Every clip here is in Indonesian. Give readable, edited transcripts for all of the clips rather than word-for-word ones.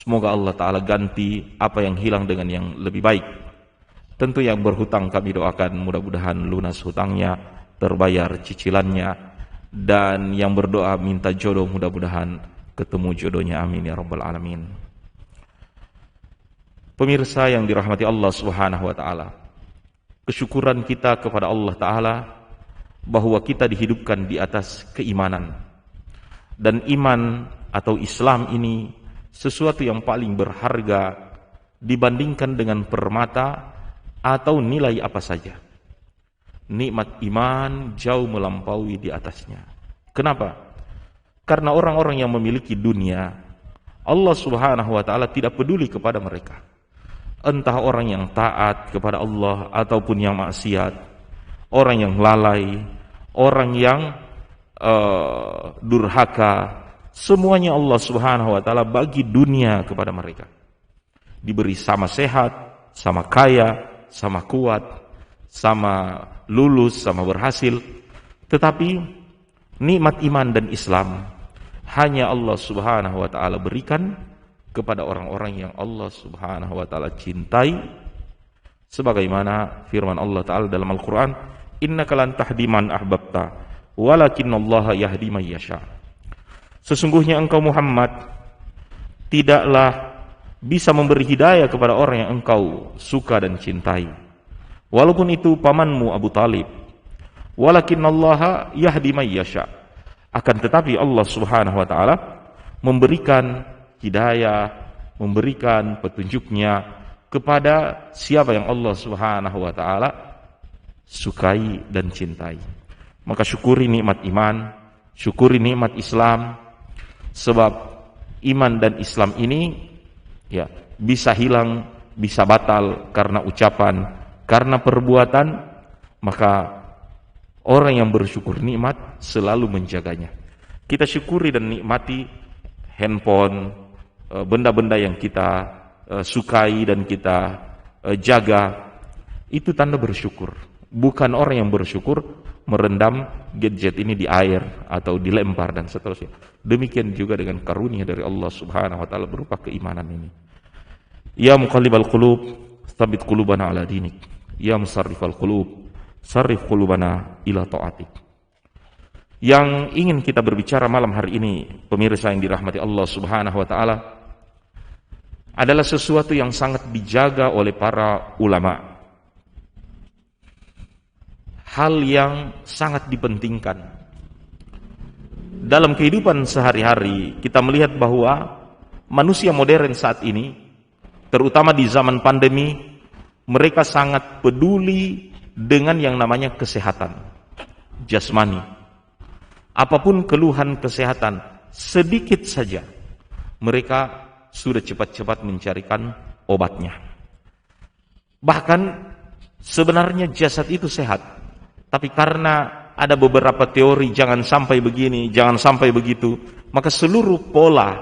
Semoga Allah Ta'ala ganti apa yang hilang dengan yang lebih baik. Tentu yang berhutang kami doakan mudah-mudahan lunas hutangnya, terbayar cicilannya, dan yang berdoa minta jodoh mudah-mudahan ketemu jodohnya, amin ya rabbal alamin. Pemirsa yang dirahmati Allah Subhanahu wa taala, kesyukuran kita kepada Allah Ta'ala bahwa kita dihidupkan di atas keimanan. Dan iman atau Islam ini sesuatu yang paling berharga dibandingkan dengan permata atau nilai apa saja. Nikmat iman jauh melampaui di atasnya. Kenapa? Karena orang-orang yang memiliki dunia, Allah Subhanahu wa taala tidak peduli kepada mereka. Entah orang yang taat kepada Allah ataupun yang maksiat, orang yang lalai, orang yang durhaka, semuanya Allah Subhanahu wa taala bagi dunia kepada mereka. Diberi sama sehat, sama kaya, sama kuat, sama lulus, sama berhasil. Tetapi nikmat iman dan Islam hanya Allah Subhanahu wa taala berikan kepada orang-orang yang Allah Subhanahu wa taala cintai, sebagaimana firman Allah Ta'ala dalam Al-Qur'an, innaka lan tahdi man ahbabta walakinallaha yahdi man yasha. Sesungguhnya engkau Muhammad tidaklah bisa memberi hidayah kepada orang yang engkau suka dan cintai, walaupun itu pamanmu Abu Talib. Walakinallaha yahdi man yasha. Akan tetapi Allah Subhanahu wa taala memberikan hidayah, memberikan petunjuknya kepada siapa yang Allah Subhanahu wa taala sukai dan cintai. Maka syukuri nikmat iman, syukuri nikmat Islam, sebab iman dan Islam ini ya bisa hilang, bisa batal karena ucapan, karena perbuatan. Maka orang yang bersyukur nikmat selalu menjaganya. Kita syukuri dan nikmati handphone, benda-benda yang kita sukai dan kita jaga, itu tanda bersyukur. Bukan orang yang bersyukur merendam gadget ini di air atau dilempar dan seterusnya. Demikian juga dengan karunia dari Allah Subhanahu wa taala berupa keimanan ini. Ya muqallibal qulub, tsabbit qulubana ala dinik. Ya musarrifal qulub, sarrif qulubana ila ta'atik. Yang ingin kita berbicara malam hari ini, pemirsa yang dirahmati Allah Subhanahu wa taala, adalah sesuatu yang sangat dijaga oleh para ulama. Hal yang sangat dipentingkan. Dalam kehidupan sehari-hari, kita melihat bahwa manusia modern saat ini, terutama di zaman pandemi, mereka sangat peduli dengan yang namanya kesehatan jasmani. Apapun keluhan kesehatan, sedikit saja mereka sudah cepat-cepat mencarikan obatnya. Bahkan sebenarnya jasad itu sehat, tapi karena ada beberapa teori jangan sampai begini, jangan sampai begitu, maka seluruh pola,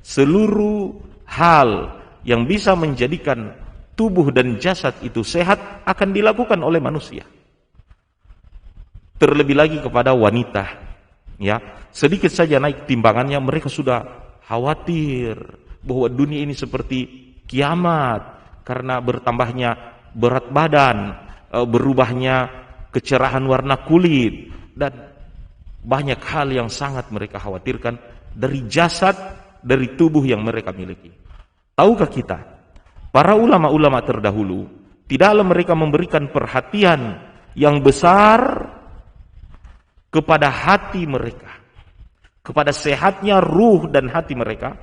seluruh hal yang bisa menjadikan tubuh dan jasad itu sehat akan dilakukan oleh manusia. Terlebih lagi kepada wanita, ya, sedikit saja naik timbangannya mereka sudah khawatir bahwa dunia ini seperti kiamat karena bertambahnya berat badan, berubahnya kecerahan warna kulit, dan banyak hal yang sangat mereka khawatirkan dari jasad, dari tubuh yang mereka miliki. Tahukah kita, para ulama-ulama terdahulu tidaklah mereka memberikan perhatian yang besar kepada hati mereka, kepada sehatnya ruh dan hati mereka,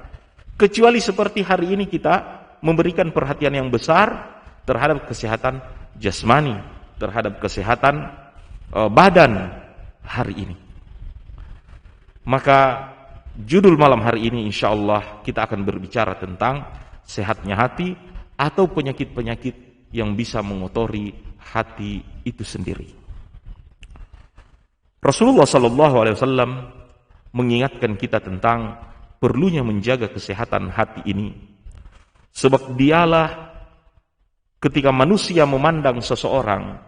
kecuali seperti hari ini kita memberikan perhatian yang besar terhadap kesehatan jasmani, terhadap kesehatan badan hari ini. Maka judul malam hari ini insyaallah kita akan berbicara tentang sehatnya hati atau penyakit-penyakit yang bisa mengotori hati itu sendiri. Rasulullah SAW mengingatkan kita tentang perlunya menjaga kesehatan hati ini, sebab dialah ketika manusia memandang seseorang,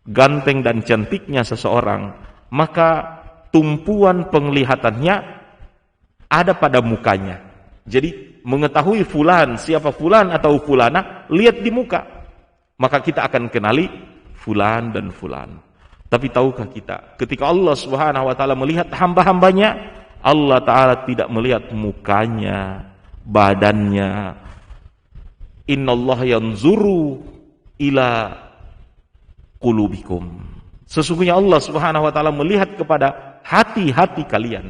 ganteng dan cantiknya seseorang, maka tumpuan penglihatannya ada pada mukanya. Jadi mengetahui fulan, siapa fulan atau fulana, lihat di muka. Maka kita akan kenali fulan dan fulan. Tapi tahukah kita, ketika Allah Subhanahu wa taala melihat hamba-hambanya, Allah taala tidak melihat mukanya, badannya. Innallaha yanzuru ila qulubikum. Sesungguhnya Allah Subhanahu wa taala melihat kepada hati-hati kalian.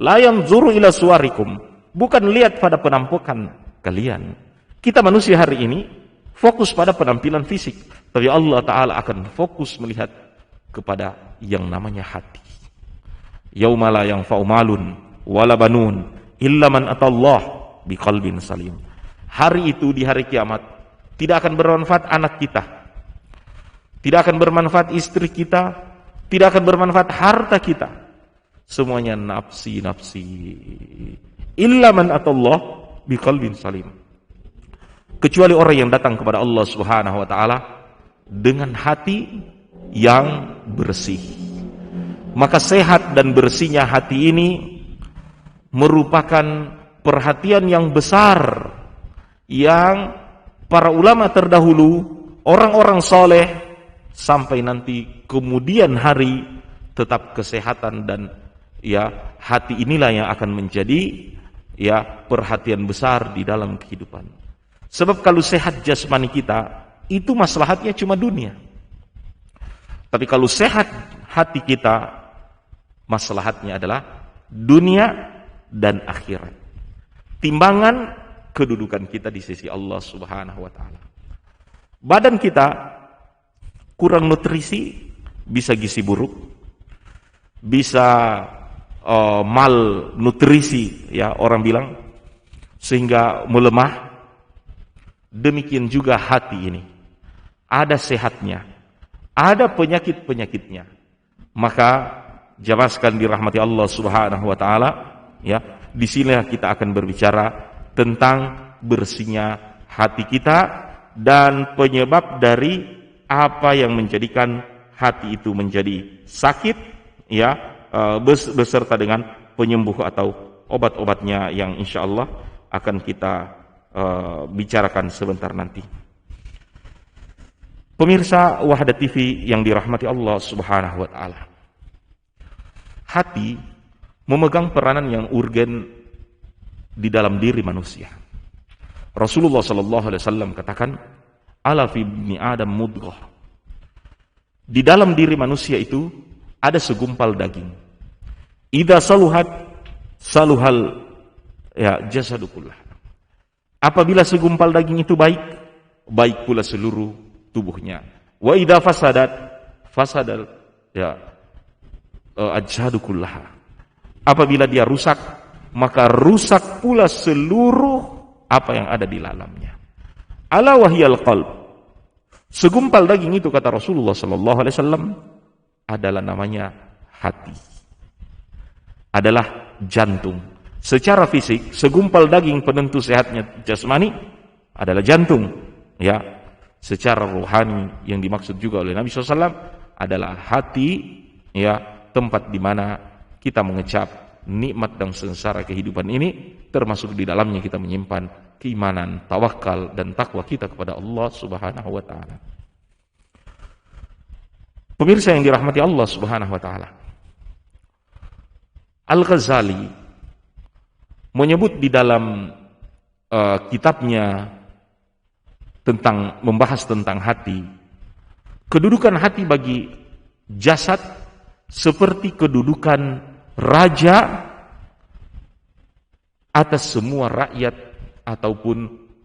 La yanzuru ila suwarikum. Bukan lihat pada penampilan kalian. Kita manusia hari ini fokus pada penampilan fisik, tapi Allah taala akan fokus melihat kepada yang namanya hati. Yauma la yanfa'u malun wala banun illa man atallaha biqalbin salim. Hari itu, di hari kiamat, tidak akan bermanfaat anak kita, tidak akan bermanfaat istri kita, tidak akan bermanfaat harta kita. Semuanya nafsi-nafsi. Illa man atallaha biqalbin salim. Kecuali orang yang datang kepada Allah Subhanahu wa taala dengan hati yang bersih. Maka sehat dan bersihnya hati ini merupakan perhatian yang besar yang para ulama terdahulu, orang-orang soleh, sampai nanti kemudian hari tetap kesehatan dan ya hati inilah yang akan menjadi ya perhatian besar di dalam kehidupan. Sebab kalau sehat jasmani kita, itu maslahatnya cuma dunia. Tapi kalau sehat hati kita, maslahatnya adalah dunia dan akhirat. Timbangan kedudukan kita di sisi Allah Subhanahu wa taala. Badan kita kurang nutrisi, bisa gizi buruk, bisa malnutrisi, ya orang bilang, sehingga melemah. Demikian juga hati ini. Ada sehatnya, ada penyakit-penyakitnya. Maka jamaah sekalian dirahmati Allah Subhanahu wa taala, ya, di sini kita akan berbicara tentang bersihnya hati kita dan penyebab dari apa yang menjadikan hati itu menjadi sakit, ya, beserta dengan penyembuh atau obat-obatnya yang insya Allah akan kita bicarakan sebentar nanti. Pemirsa Wahda TV yang dirahmati Allah Subhanahu wa taala. Hati memegang peranan yang urgen di dalam diri manusia. Rasulullah sallallahu alaihi wasallam katakan, "Ala fi ibni Adam mudghah." Di dalam diri manusia itu ada segumpal daging. Idza saluhat saluhal ya jasadu kullah. Apabila segumpal daging itu baik, baik pula seluruh tubuhnya. Wa idza fasadat fasadal ya ajhadu kullaha. Apabila dia rusak, maka rusak pula seluruh apa yang ada di dalamnya. Ala wahyal qalb. Segumpal daging itu, kata Rasulullah sallallahu alaihi wasallam, adalah namanya hati. Adalah jantung. Secara fisik, segumpal daging penentu sehatnya jasmani adalah jantung, ya. Secara rohani yang dimaksud juga oleh Nabi SAW adalah hati, ya, tempat di mana kita mengecap nikmat dan sengsara kehidupan ini, termasuk di dalamnya kita menyimpan keimanan, tawakal dan takwa kita kepada Allah Subhanahu wa taala. Pemirsa yang dirahmati Allah Subhanahu wa taala. Al-Ghazali menyebut di dalam kitabnya tentang membahas tentang hati, kedudukan hati bagi jasad seperti kedudukan raja atas semua rakyat ataupun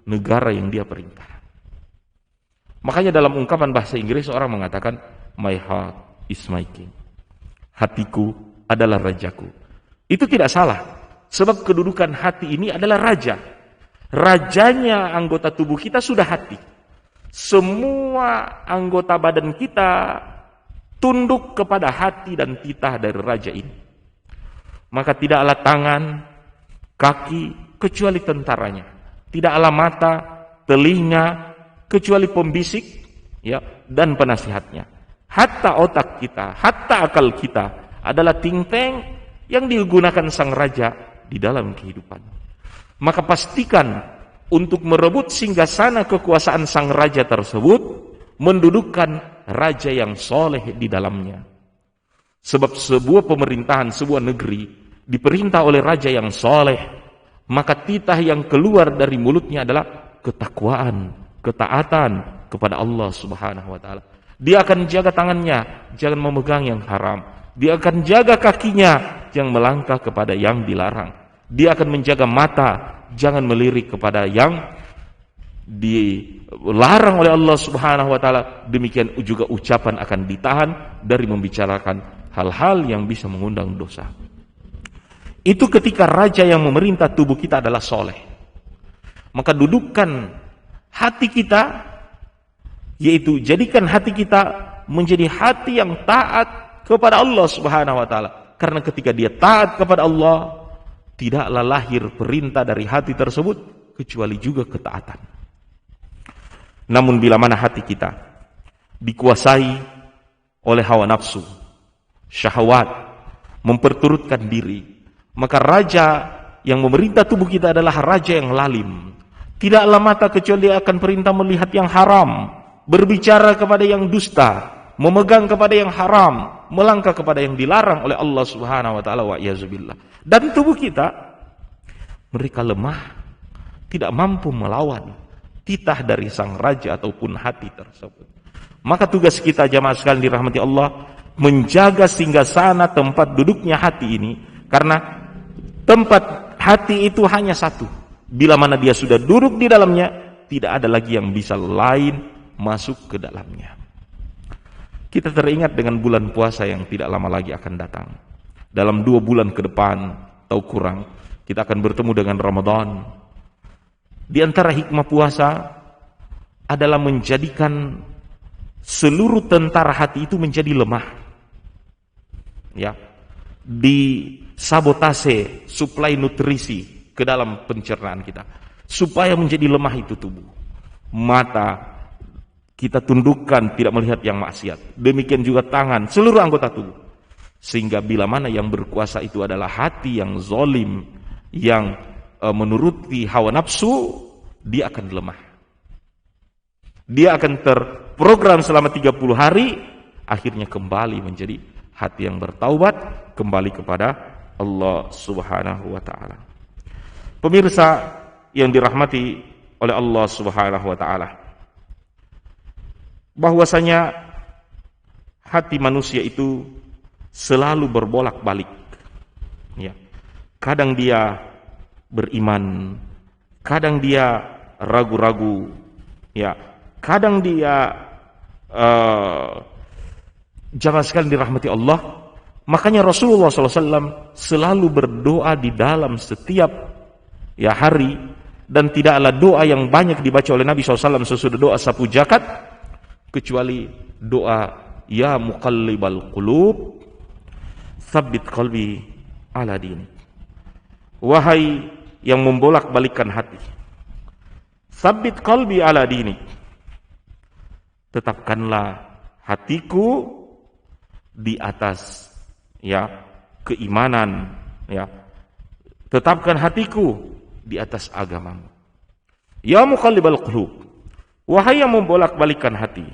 negara yang dia perintah. Makanya dalam ungkapan bahasa Inggris orang mengatakan, "My heart is my king." Hatiku adalah rajaku. Itu tidak salah, sebab kedudukan hati ini adalah raja. Rajanya anggota tubuh kita sudah hati. Semua anggota badan kita tunduk kepada hati dan titah dari raja ini. Maka tidaklah tangan, kaki, kecuali tentaranya. Tidaklah mata, telinga, kecuali pembisik, ya, dan penasihatnya. Hatta otak kita, hatta akal kita adalah ting-teng yang digunakan sang raja di dalam kehidupan. maka pastikan untuk merebut singgasana kekuasaan sang raja tersebut, mendudukkan raja yang soleh di dalamnya. Sebab sebuah pemerintahan, sebuah negeri diperintah oleh raja yang soleh, maka titah yang keluar dari mulutnya adalah ketakwaan, ketaatan kepada Allah Subhanahu wa taala. Dia akan jaga tangannya, jangan memegang yang haram. Dia akan jaga kakinya, jangan melangkah kepada yang dilarang. Dia akan menjaga mata, jangan melirik kepada yang dilarang oleh Allah Subhanahu wa taala. Demikian juga ucapan akan ditahan dari membicarakan hal-hal yang bisa mengundang dosa. Itu ketika raja yang memerintah tubuh kita adalah soleh. Maka dudukkan hati kita, yaitu jadikan hati kita menjadi hati yang taat kepada Allah Subhanahu wa taala. Karena ketika dia taat kepada Allah, tidaklah lahir perintah dari hati tersebut kecuali juga ketaatan. Namun bila mana hati kita dikuasai oleh hawa nafsu, syahwat, memperturutkan diri, maka raja yang memerintah tubuh kita adalah raja yang lalim. Tidaklah mata kecuali dia akan perintah melihat yang haram, berbicara kepada yang dusta, memegang kepada yang haram, melangkah kepada yang dilarang oleh Allah Subhanahu wa taala, wa iyazubillah. Dan tubuh kita, mereka lemah, tidak mampu melawan titah dari sang raja ataupun hati tersebut. Maka tugas kita jamaah sekalian dirahmati Allah, menjaga singgasana tempat duduknya hati ini, karena tempat hati itu hanya satu. Bila mana dia sudah duduk di dalamnya, tidak ada lagi yang bisa lain masuk ke dalamnya. Kita teringat dengan bulan puasa yang tidak lama lagi akan datang. Dalam 2 bulan ke depan atau kurang, kita akan bertemu dengan Ramadan. Di antara hikmah puasa adalah menjadikan seluruh tentara hati itu menjadi lemah. Ya, disabotase suplai nutrisi ke dalam pencernaan kita, supaya menjadi lemah itu tubuh. Mata kita tundukkan, tidak melihat yang maksiat. Demikian juga tangan, seluruh anggota tubuh. Sehingga bila mana yang berkuasa itu adalah hati yang zalim, yang menuruti hawa nafsu, dia akan lemah. Dia akan terprogram selama 30 hari, akhirnya kembali menjadi hati yang bertaubat, kembali kepada Allah Subhanahu wa taala. Pemirsa yang dirahmati oleh Allah Subhanahu wa taala, bahwasanya hati manusia itu selalu berbolak-balik. Ya. Kadang dia beriman, kadang dia ragu-ragu, ya. Kadang dia jamaah sekalian dirahmati Allah. Makanya Rasulullah SAW selalu berdoa di dalam setiap hari, dan tidaklah doa yang banyak dibaca oleh Nabi SAW sesudah doa sapu jakat, kecuali doa ya muqallibal qulub tsabbit qalbi ala dinik. Wahai yang membolak-balikkan hati, tsabbit qalbi ala dinik, tetapkanlah hatiku di atas keimanan, tetapkan hatiku di atas agamamu. Ya muqallibal qulub, wahai yang membolak-balikkan hati,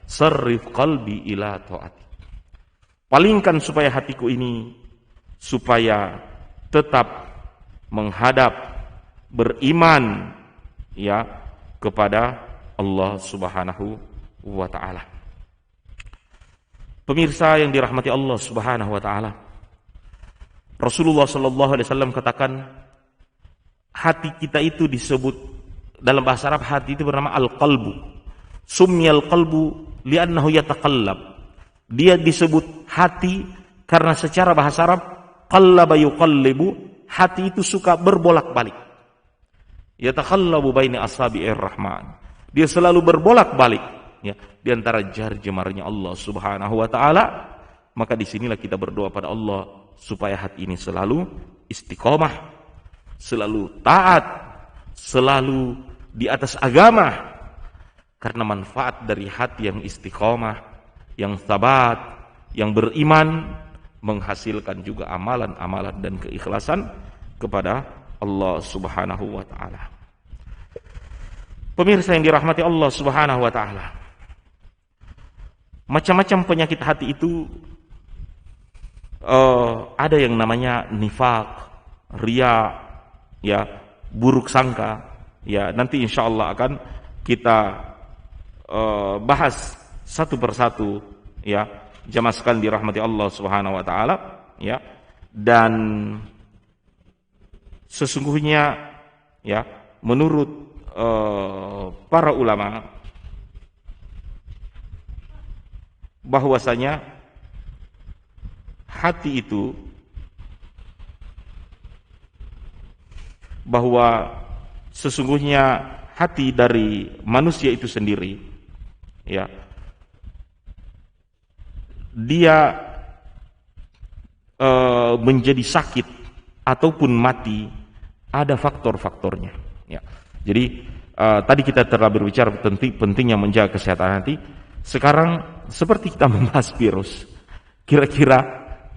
sarrif qalbi ila ta'atik, palingkan supaya hatiku ini supaya tetap menghadap, beriman kepada Allah Subhanahu wa ta'ala. Pemirsa yang dirahmati Allah Subhanahu wa ta'ala, Rasulullah sallallahu alaihi wasallam katakan, hati kita itu disebut dalam bahasa Arab, hati itu bernama al-qalbu. Sumyal qalbu li'annahu yataqallab. Dia disebut hati karena secara bahasa Arab qallaba yuqallibu, hati itu suka berbolak-balik. Yataqallabu baina asabi'ir rahman. Dia selalu berbolak-balik di antara jari jemarinya Allah Subhanahu wa taala. Maka disinilah kita berdoa pada Allah supaya hati ini selalu istiqomah, selalu taat, selalu di atas agama. Karena manfaat dari hati yang istiqomah, yang sabat, yang beriman, menghasilkan juga amalan-amalan dan keikhlasan kepada Allah Subhanahu wa taala. Pemirsa yang dirahmati Allah Subhanahu wa taala. Macam-macam penyakit hati itu ada yang namanya nifaq, riya, ya, buruk sangka. Ya, nanti insyaallah akan kita bahas satu persatu, ya, jamaah sekalian dirahmati Allah Subhanahu wa taala, ya. Dan sesungguhnya, ya, menurut para ulama bahwasanya hati itu, bahwa sesungguhnya hati dari manusia itu sendiri, ya, dia menjadi sakit ataupun mati ada faktor-faktornya, ya. Jadi tadi kita telah berbicara pentingnya menjaga kesehatan hati. Sekarang seperti kita membahas virus, kira-kira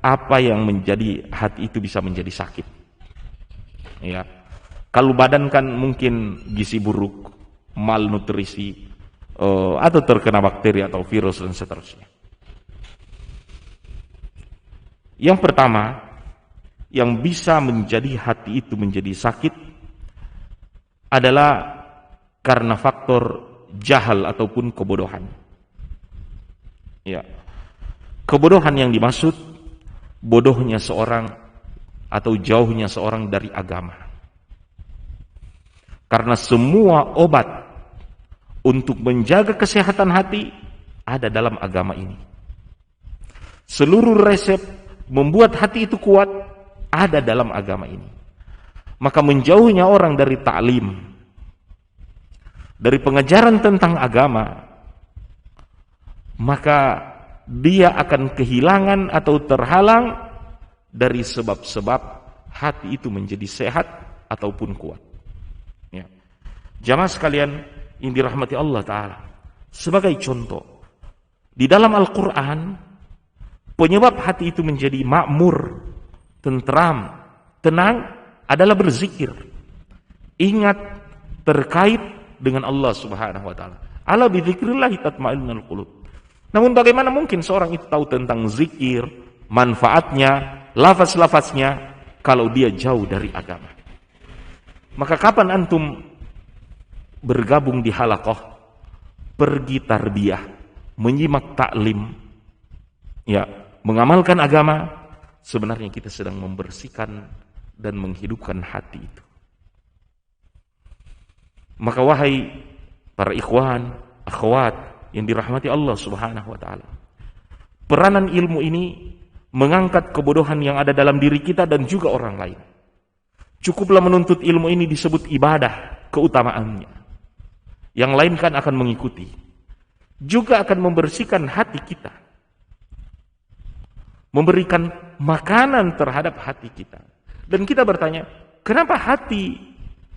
apa yang menjadi hati itu bisa menjadi sakit, ya. Kalau badan kan mungkin gizi buruk, malnutrisi, atau terkena bakteri atau virus dan seterusnya. Yang pertama, yang bisa menjadi hati itu menjadi sakit adalah karena faktor jahal ataupun kebodohan. Ya. Kebodohan yang dimaksud bodohnya seorang atau jauhnya seorang dari agama. Karena semua obat untuk menjaga kesehatan hati ada dalam agama ini. Seluruh resep membuat hati itu kuat ada dalam agama ini. Maka menjauhnya orang dari ta'lim, dari pengajaran tentang agama, maka dia akan kehilangan atau terhalang dari sebab-sebab hati itu menjadi sehat ataupun kuat. Ya. Jamaah sekalian yang dirahmati Allah Ta'ala, sebagai contoh, di dalam Al-Quran, penyebab hati itu menjadi makmur, tentram, tenang adalah berzikir. Ingat terkait dengan Allah Subhanahu wa taala. Ala bi dzikrillah tatma'innul qulub. Namun bagaimana mungkin seorang itu tahu tentang zikir, manfaatnya, lafaz-lafaznya kalau dia jauh dari agama? Maka kapan antum bergabung di halaqah, pergi tarbiyah, menyimak taklim, ya, mengamalkan agama, sebenarnya kita sedang membersihkan dan menghidupkan hati itu. Maka wahai para ikhwan, akhwat yang dirahmati Allah Subhanahu wa taala, peranan ilmu ini mengangkat kebodohan yang ada dalam diri kita dan juga orang lain. Cukuplah menuntut ilmu ini disebut ibadah, keutamaannya. Yang lain kan akan mengikuti. Juga akan membersihkan hati kita, memberikan makanan terhadap hati kita. Dan kita bertanya, kenapa hati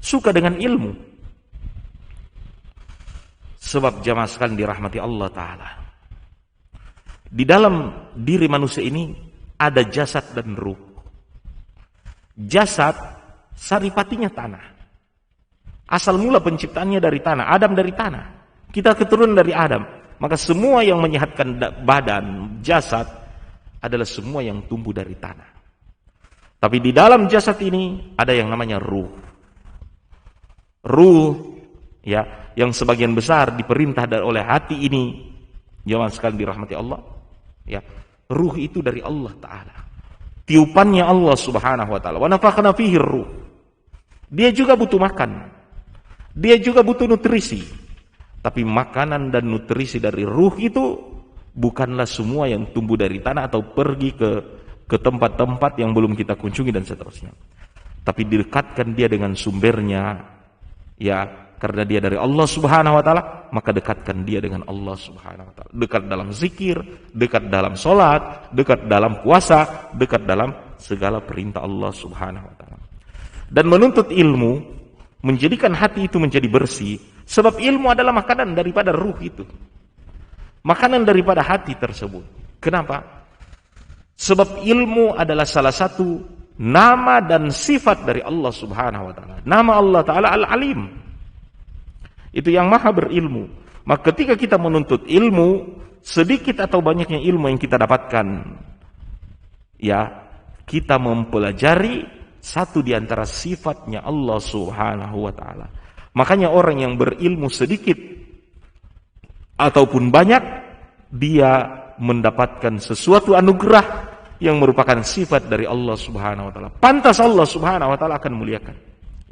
suka dengan ilmu? Sebab jamaah sekalian dirahmati Allah Ta'ala, di dalam diri manusia ini ada jasad dan ruh. Jasad saripatinya tanah. Asal mula penciptaannya dari tanah. Adam dari tanah. Kita keturunan dari Adam. Maka semua yang menyehatkan badan, jasad, adalah semua yang tumbuh dari tanah. Tapi di dalam jasad ini ada yang namanya ruh. Ruh, ya, yang sebagian besar diperintah oleh hati ini, jamaah sekalian dirahmati Allah, ya, ruh itu dari Allah Ta'ala. Tiupannya Allah Subhanahu wa taala. Wa nafakhna fihi ruh. Dia juga butuh makan. Dia juga butuh nutrisi. Tapi makanan dan nutrisi dari ruh itu bukanlah semua yang tumbuh dari tanah atau pergi ke tempat-tempat yang belum kita kunjungi dan seterusnya. Tapi dekatkan dia dengan sumbernya, ya, karena dia dari Allah Subhanahu wa taala, maka dekatkan dia dengan Allah Subhanahu wa taala. Dekat dalam zikir, dekat dalam salat, dekat dalam puasa, dekat dalam segala perintah Allah Subhanahu wa taala. Dan menuntut ilmu menjadikan hati itu menjadi bersih, sebab ilmu adalah makanan daripada ruh itu. Makanan daripada hati tersebut. Kenapa? Sebab ilmu adalah salah satu nama dan sifat dari Allah Subhanahu wa taala. Nama Allah taala Al-Alim. Itu yang maha berilmu. Maka ketika kita menuntut ilmu, sedikit atau banyaknya ilmu yang kita dapatkan, ya, kita mempelajari satu di antara sifatnya Allah Subhanahu wa taala. Makanya orang yang berilmu sedikit ataupun banyak, dia mendapatkan sesuatu anugerah yang merupakan sifat dari Allah Subhanahu wa taala. Pantas Allah Subhanahu wa taala akan muliakan.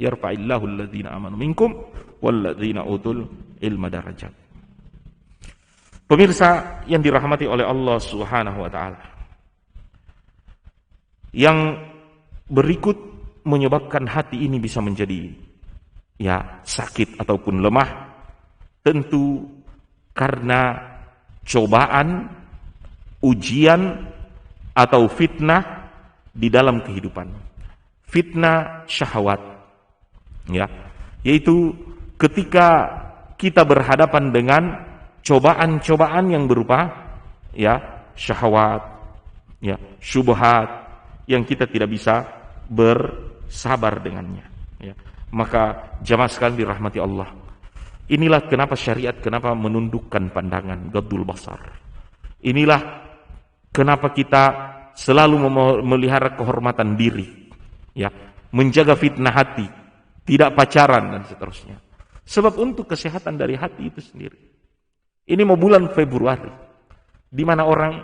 Yarfa'illahu alladhina amanu minkum walladzina utul ilma darajat. Pemirsa yang dirahmati oleh Allah Subhanahu wa taala, yang berikut menyebabkan hati ini bisa menjadi sakit ataupun lemah, tentu karena cobaan, ujian atau fitnah di dalam kehidupan. Fitnah syahwat, yaitu ketika kita berhadapan dengan cobaan-cobaan yang berupa syahwat, syubhat yang kita tidak bisa bersabar dengannya. Maka jamaah sekalian dirahmati Allah, inilah kenapa syariat menundukkan pandangan, gaddul basar. Inilah kenapa kita selalu memelihara kehormatan diri, menjaga fitnah hati, tidak pacaran dan seterusnya. Sebab untuk kesehatan dari hati itu sendiri. Ini mau bulan Februari, di mana orang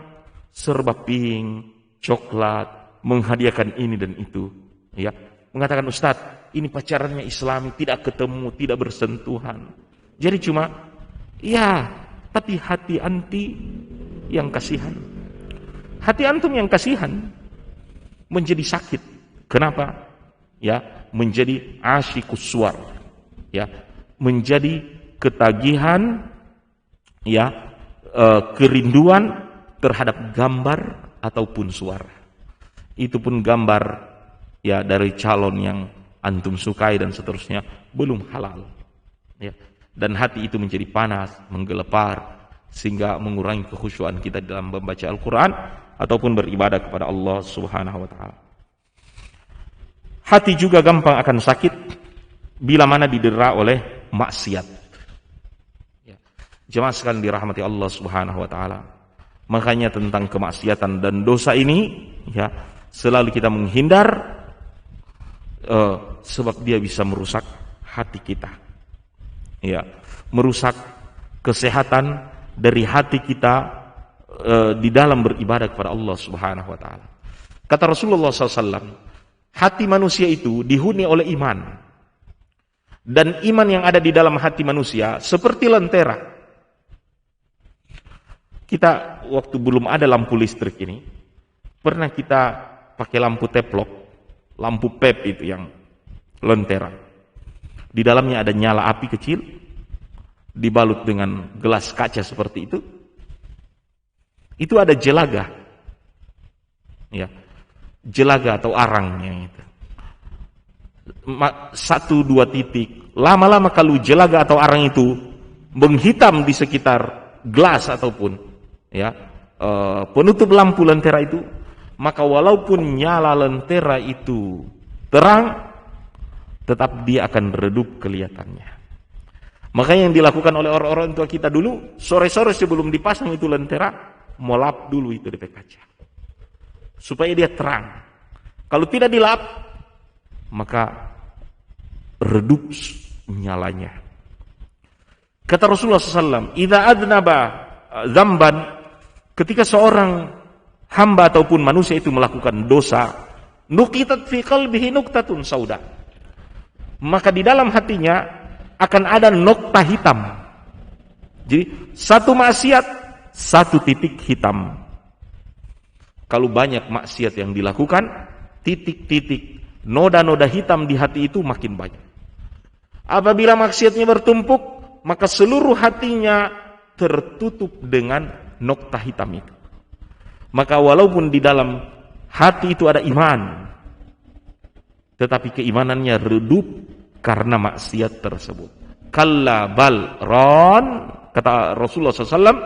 serba pink, coklat, menghadiahkan ini dan itu, mengatakan, Ustadz, ini pacarannya Islami, tidak ketemu, tidak bersentuhan. Jadi cuma, tapi hati anti yang kasihan. Hati antum yang kasihan menjadi sakit. Kenapa? Menjadi asyikus suar, menjadi ketagihan, kerinduan terhadap gambar ataupun suara. Itu pun gambar dari calon yang antum sukai dan seterusnya belum halal. Dan hati itu menjadi panas, menggelepar, sehingga mengurangi kekhusyuan kita dalam membaca Al-Quran ataupun beribadah kepada Allah Subhanahu wa taala. Hati juga gampang akan sakit bila mana didera oleh maksiat. Jemaah sekalian dirahmati Allah Subhanahu wa taala. Makanya tentang kemaksiatan dan dosa ini selalu kita menghindar, sebab dia bisa merusak hati kita. Merusak kesehatan dari hati kita di dalam beribadah kepada Allah Subhanahu wa taala. Kata Rasulullah SAW, hati manusia itu dihuni oleh iman. Dan iman yang ada di dalam hati manusia seperti lentera. Kita waktu belum ada lampu listrik ini, pernah kita pakai lampu teplok, lampu pep itu yang lentera. Di dalamnya ada nyala api kecil, dibalut dengan gelas kaca seperti itu. Itu ada jelaga. Jelaga atau arangnya itu. 1-2 titik. Lama-lama kalau jelaga atau arang itu menghitam di sekitar gelas ataupun penutup lampu lentera itu, maka walaupun nyala lentera itu terang, tetap dia akan redup kelihatannya. Makanya yang dilakukan oleh orang-orang tua kita dulu, sore-sore sebelum dipasang itu lentera, mau lap dulu itu DP kaca, supaya dia terang. Kalau tidak dilap, maka redup nyalanya. Kata Rasulullah SAW, "Idza adnaba dzamban", ketika seorang hamba ataupun manusia itu melakukan dosa, nuqitat fi qalbihi nuqtatun sauda, maka di dalam hatinya akan ada nokta hitam. Jadi satu maksiat, satu titik hitam. Kalau banyak maksiat yang dilakukan, titik-titik, noda-noda hitam di hati itu makin banyak. Apabila maksiatnya bertumpuk, maka seluruh hatinya tertutup dengan nokta hitam itu. Maka walaupun di dalam hati itu ada iman, tetapi keimanannya redup karena maksiat tersebut. Kalla bal ron, kata Rasulullah SAW,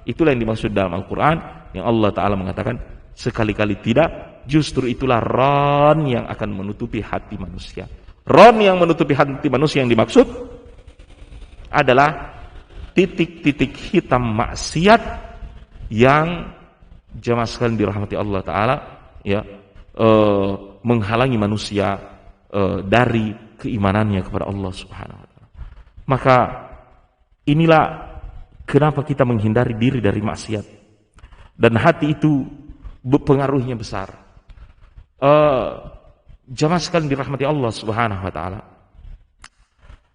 itulah yang dimaksud dalam Al-Quran, yang Allah Ta'ala mengatakan, Sekali-kali tidak, justru itulah ron yang akan menutupi hati manusia. Ron yang menutupi hati manusia yang dimaksud adalah titik-titik hitam maksiat yang jamaah sekalian dirahmati Allah Ta'ala, ya, menghalangi manusia dari keimanannya kepada Allah Subhanahu wa Ta'ala. Maka inilah kenapa kita menghindari diri dari maksiat. Dan hati itu pengaruhnya besar. Jamaah sekalian dirahmati Allah Subhanahu wa Ta'ala.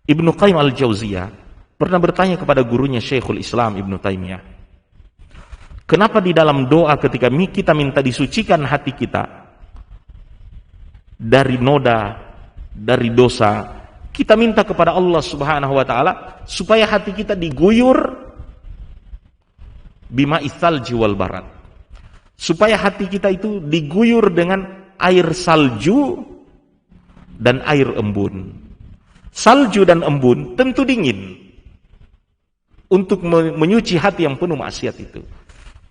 Ibnu Qayyim al-Jauziyah pernah bertanya kepada gurunya Syekhul Islam Ibnu Taimiyah, kenapa di dalam doa ketika kita minta disucikan hati kita dari noda, dari dosa, kita minta kepada Allah Subhanahu wa Ta'ala supaya hati kita diguyur bima itsalji wal barat, supaya hati kita itu diguyur dengan air salju dan air embun. Salju dan embun tentu dingin untuk menyuci hati yang penuh maksiat itu.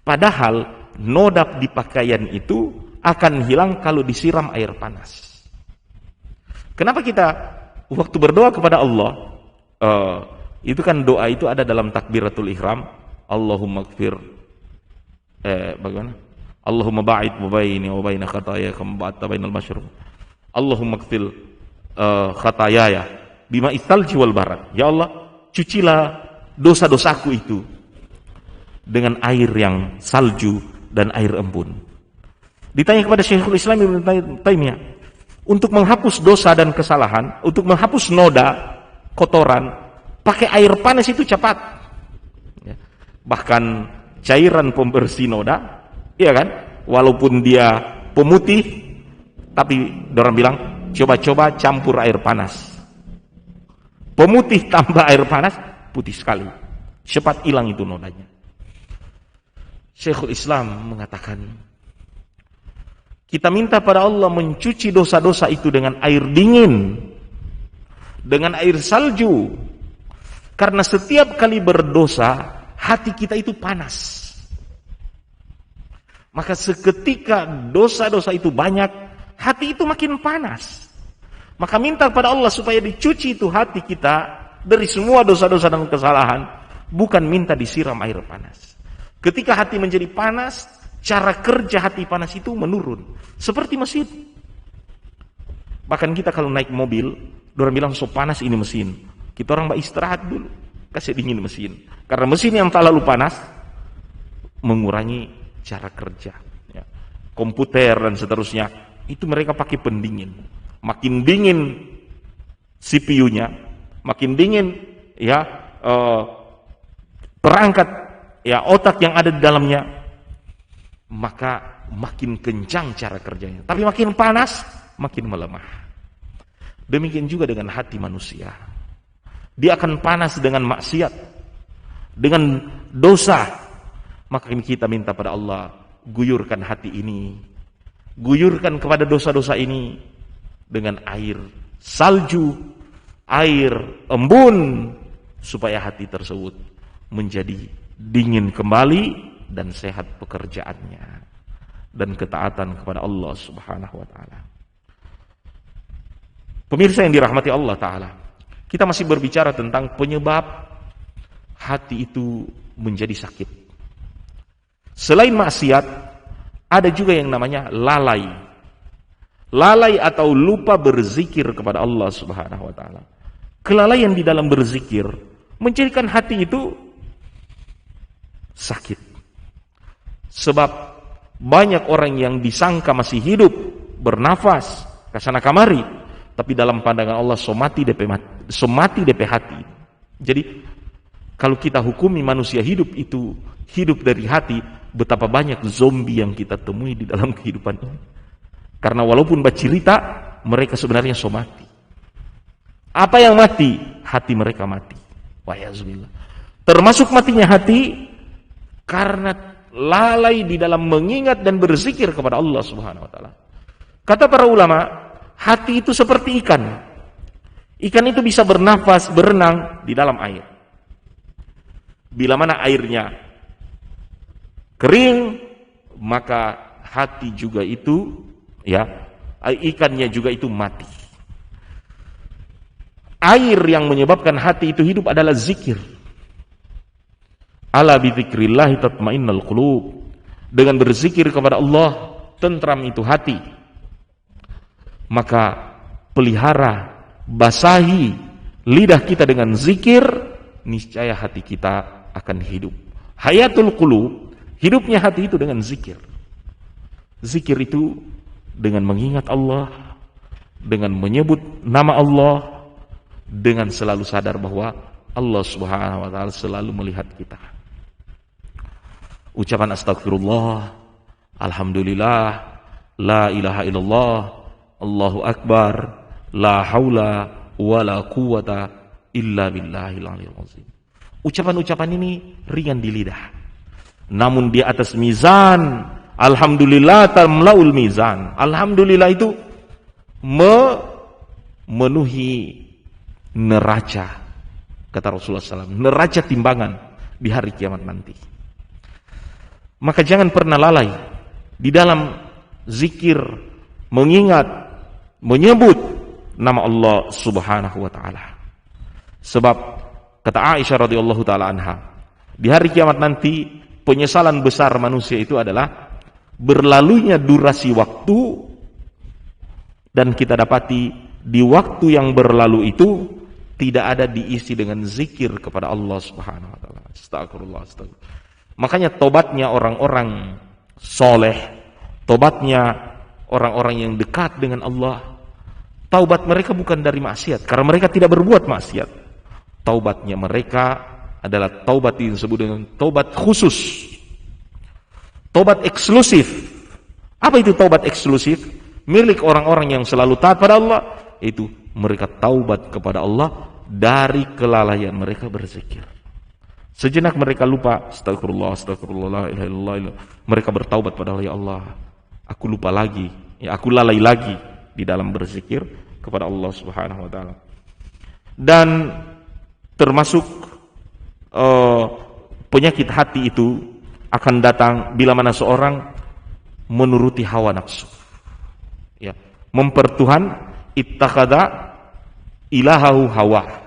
Padahal noda di pakaian itu akan hilang kalau disiram air panas. Kenapa kita waktu berdoa kepada Allah, itu kan doa itu ada dalam takbiratul ihram, Allahumma gfir, bagaimana? Allahumma ba'id baini wa baina khataaya kama ba'adta bainal masyriq. Allahumma gfir khataayaya bima itsalji wal barat. Ya Allah, cucilah dosa-dosaku itu dengan air yang salju dan air embun. Ditanya kepada Syekhul Islam Ibnu Taimiyah, untuk menghapus dosa dan kesalahan, untuk menghapus noda, kotoran, pakai air panas itu cepat. Bahkan cairan pembersih noda, iya kan? Walaupun dia pemutih, tapi orang bilang coba-coba campur air panas. Pemutih tambah air panas, putih sekali. Cepat hilang itu nodanya. Syekhul Islam mengatakan, kita minta pada Allah mencuci dosa-dosa itu dengan air dingin, dengan air salju. Karena setiap kali berdosa, hati kita itu panas. Maka seketika dosa-dosa itu banyak, hati itu makin panas. Maka minta pada Allah supaya dicuci itu hati kita dari semua dosa-dosa dan kesalahan, bukan minta disiram air panas. Ketika hati menjadi panas, cara kerja hati panas itu menurun. Seperti mesin. Bahkan kita kalau naik mobil, orang bilang so panas ini mesin. Kita orang istirahat dulu, kasih dingin mesin. Karena mesin yang terlalu panas mengurangi cara kerja. Ya. Komputer dan seterusnya, itu mereka pakai pendingin. Makin dingin CPU-nya, makin dingin ya perangkat ya otak yang ada di dalamnya, maka makin kencang cara kerjanya. Tapi makin panas, makin melemah. Demikian juga dengan hati manusia. Dia akan panas dengan maksiat, dengan dosa. Maka kita minta pada Allah, guyurkan hati ini, guyurkan kepada dosa-dosa ini dengan air salju, air embun, supaya hati tersebut menjadi dingin kembali dan sehat pekerjaannya dan ketaatan kepada Allah Subhanahu wa Ta'ala. Pemirsa yang dirahmati Allah Ta'ala, kita masih berbicara tentang penyebab hati itu menjadi sakit. Selain maksiat, ada juga yang namanya lalai. Lalai atau lupa berzikir kepada Allah Subhanahu wa Ta'ala. Kelalaian di dalam berzikir menjadikan hati itu sakit. Sebab banyak orang yang disangka masih hidup, bernafas, kasana kamari, tapi dalam pandangan Allah somati DP hati. Jadi kalau kita hukumi manusia hidup itu hidup dari hati, betapa banyak zombie yang kita temui di dalam kehidupan ini. Karena walaupun bercerita, mereka sebenarnya somati. Apa yang mati? Hati mereka mati. Wayazubillah. Termasuk matinya hati karena lalai di dalam mengingat dan berzikir kepada Allah Subhanahu wa Ta'ala. Kata para ulama, hati itu seperti ikan. Ikan itu bisa bernafas, berenang di dalam air. Bila mana airnya kering, maka hati juga itu, ya, ikannya juga itu mati. Air yang menyebabkan hati itu hidup adalah zikir. Ala bidzikrillah tatmainnul qulub. Dengan berzikir kepada Allah, tentram itu hati. Maka pelihara, basahi lidah kita dengan zikir, niscaya hati kita akan hidup. Hayatul qulub, hidupnya hati itu dengan zikir. Zikir itu dengan mengingat Allah, dengan menyebut nama Allah, dengan selalu sadar bahwa Allah Subhanahu wa taala selalu melihat kita. Ucapan astagfirullah, alhamdulillah, la ilaha illallah, Allahu akbar, la haula wala quwata illa billahil aliyil azim. Ucapan-ucapan ini ringan di lidah, namun di atas mizan, alhamdulillah tamlaul mizan. Alhamdulillah itu memenuhi neraca, kata Rasulullah SAW, neraca timbangan di hari kiamat nanti. Maka jangan pernah lalai di dalam zikir, mengingat, menyebut nama Allah Subhanahu wa taala. Sebab kata Aisyah radhiyallahu taala anha, di hari kiamat nanti penyesalan besar manusia itu adalah berlalunya durasi waktu, dan kita dapati di waktu yang berlalu itu tidak ada diisi dengan zikir kepada Allah Subhanahu wa taala. Astagfirullah, astagfirullah. Makanya tobatnya orang-orang soleh, tobatnya orang-orang yang dekat dengan Allah, taubat mereka bukan dari maksiat, karena mereka tidak berbuat maksiat. Taubatnya mereka adalah taubat yang disebut dengan taubat khusus, taubat eksklusif. Apa itu taubat eksklusif? Milik orang-orang yang selalu taat pada Allah, itu mereka taubat kepada Allah dari kelalaian mereka berzikir. Sejenak mereka lupa, astagfirullah, astagfirullah, la ilaha illallah. Mereka bertaubat pada Allah, ya Allah, aku lupa lagi, ya aku lalai lagi di dalam berzikir kepada Allah Subhanahu wa taala. Dan termasuk penyakit hati itu akan datang bila mana seorang menuruti hawa nafsu. Ya, mempertuhan, ittakhadha ilahahu hawa.